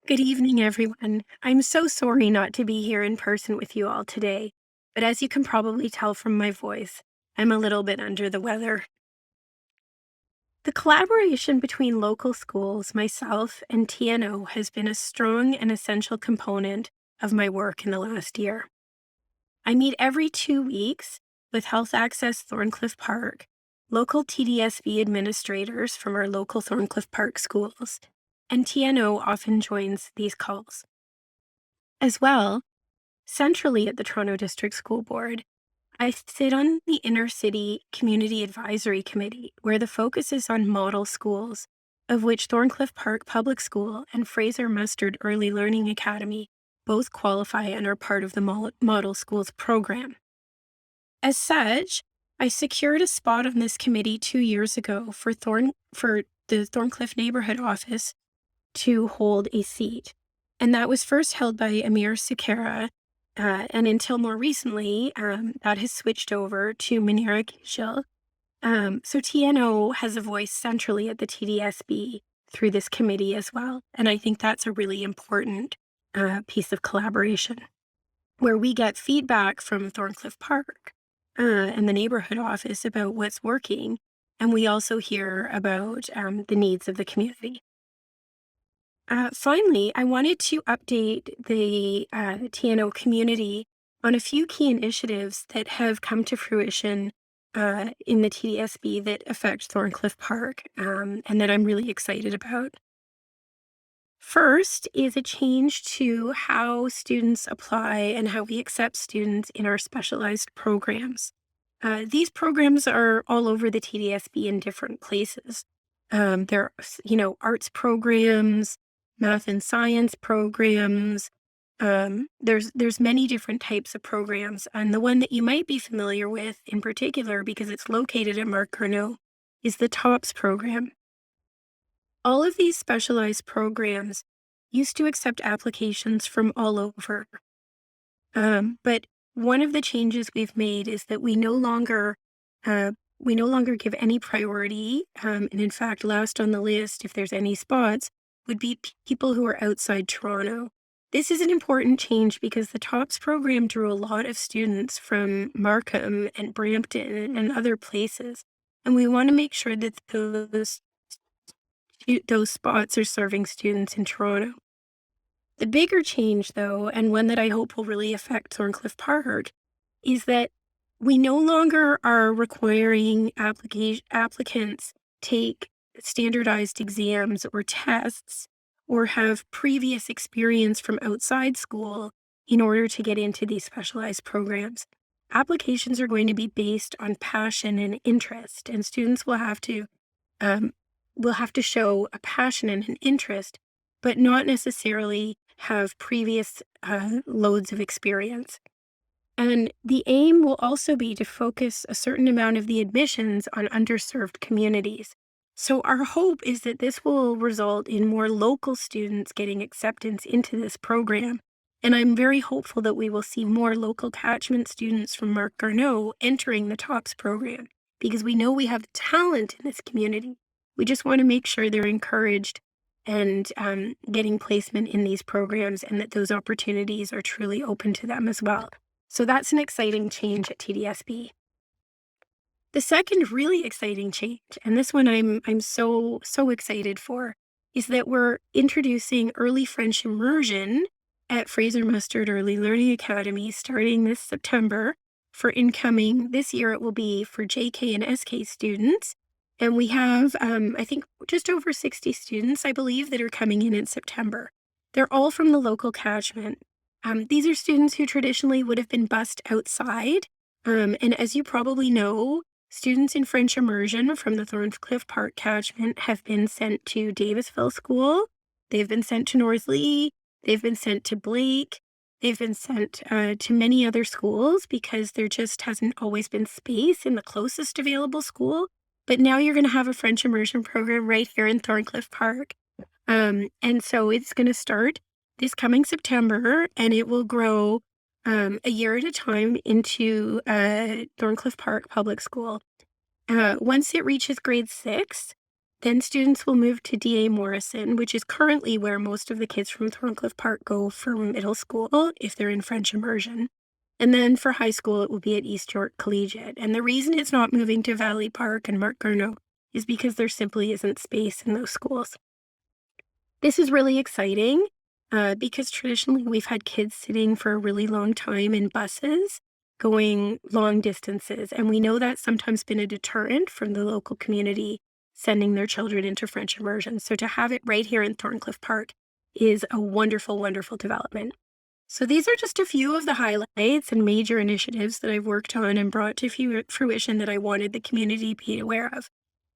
Good evening, everyone. I'm so sorry not to be here in person with you all today, but as you can probably tell from my voice, I'm a little bit under the weather. The collaboration between local schools, myself, and TNO has been a strong and essential component of my work in the last year. I meet every 2 weeks with Health Access Thorncliffe Park, local TDSB administrators from our local Thorncliffe Park schools, and TNO often joins these calls. As well, centrally at the Toronto District School Board, I sit on the Inner City Community Advisory Committee, where the focus is on model schools, of which Thorncliffe Park Public School and Fraser Mustard Early Learning Academy both qualify and are part of the Model Schools program. As such, I secured a spot on this committee 2 years ago for the Thorncliffe Neighborhood Office to hold a seat. And that was first held by Amir Sukera, and until more recently, that has switched over to Manira Gishil. So TNO has a voice centrally at the TDSB through this committee as well. And I think that's a really important piece of collaboration, where we get feedback from Thorncliffe Park and the neighborhood office about what's working. And we also hear about the needs of the community. Finally, I wanted to update the TNO community on a few key initiatives that have come to fruition in the TDSB that affect Thorncliffe Park and that I'm really excited about. First is a change to how students apply and how we accept students in our specialized programs. These programs are all over the TDSB in different places. There are, arts programs, math and science programs. There's many different types of programs, and the one that you might be familiar with in particular, because it's located at Mark Garneau, is the TOPS program. All of these specialized programs used to accept applications from all over. But one of the changes we've made is that we no longer give any priority, and in fact, last on the list, if there's any spots, would be people who are outside Toronto. This is an important change because the TOPS program drew a lot of students from Markham and Brampton and other places, and we want to make sure that those spots are serving students in Toronto. The bigger change, though, and one that I hope will really affect Thorncliffe Park, is that we no longer are requiring applicants take standardized exams or tests or have previous experience from outside school in order to get into these specialized programs. Applications are going to be based on passion and interest, and students will have to show a passion and an interest, but not necessarily have previous loads of experience. And the aim will also be to focus a certain amount of the admissions on underserved communities. So our hope is that this will result in more local students getting acceptance into this program. And I'm very hopeful that we will see more local catchment students from Mark Garneau entering the TOPS program, because we know we have talent in this community. We just want to make sure they're encouraged and getting placement in these programs, and that those opportunities are truly open to them as well. So that's an exciting change at TDSB. The second really exciting change, and this one I'm so excited for, is that we're introducing early French immersion at Fraser Mustard Early Learning Academy starting this September. This year it will be for JK and SK students. And we have, I think, just over 60 students, I believe, that are coming in September. They're all from the local catchment. These are students who traditionally would have been bused outside. And as you probably know, students in French immersion from the Thorncliffe Park catchment have been sent to Davisville School. They've been sent to Northlee. They've been sent to Blake. They've been sent to many other schools because there just hasn't always been space in the closest available school. But now you're going to have a French immersion program right here in Thorncliffe Park. And so it's going to start this coming September, and it will grow a year at a time into Thorncliffe Park Public School. Once it reaches grade 6, Then students will move to DA Morrison, which is currently where most of the kids from Thorncliffe Park go for middle school if they're in French immersion. And then for high school, it will be at East York Collegiate. And the reason it's not moving to Valley Park and Mark Garneau is because there simply isn't space in those schools. This is really exciting because traditionally we've had kids sitting for a really long time in buses going long distances. And we know that's sometimes been a deterrent from the local community sending their children into French immersion. So to have it right here in Thorncliffe Park is a wonderful, wonderful development. So these are just a few of the highlights and major initiatives that I've worked on and brought to fruition that I wanted the community to be aware of.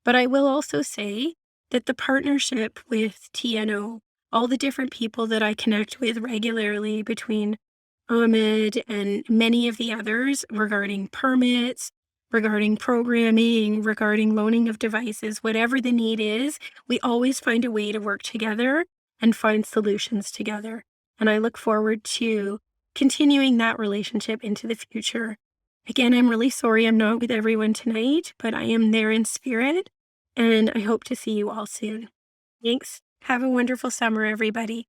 But I will also say that the partnership with TNO, all the different people that I connect with regularly between Ahmed and many of the others regarding permits, regarding programming, regarding loaning of devices, whatever the need is, we always find a way to work together and find solutions together. And I look forward to continuing that relationship into the future. Again, I'm really sorry I'm not with everyone tonight, but I am there in spirit, and I hope to see you all soon. Thanks. Have a wonderful summer, everybody.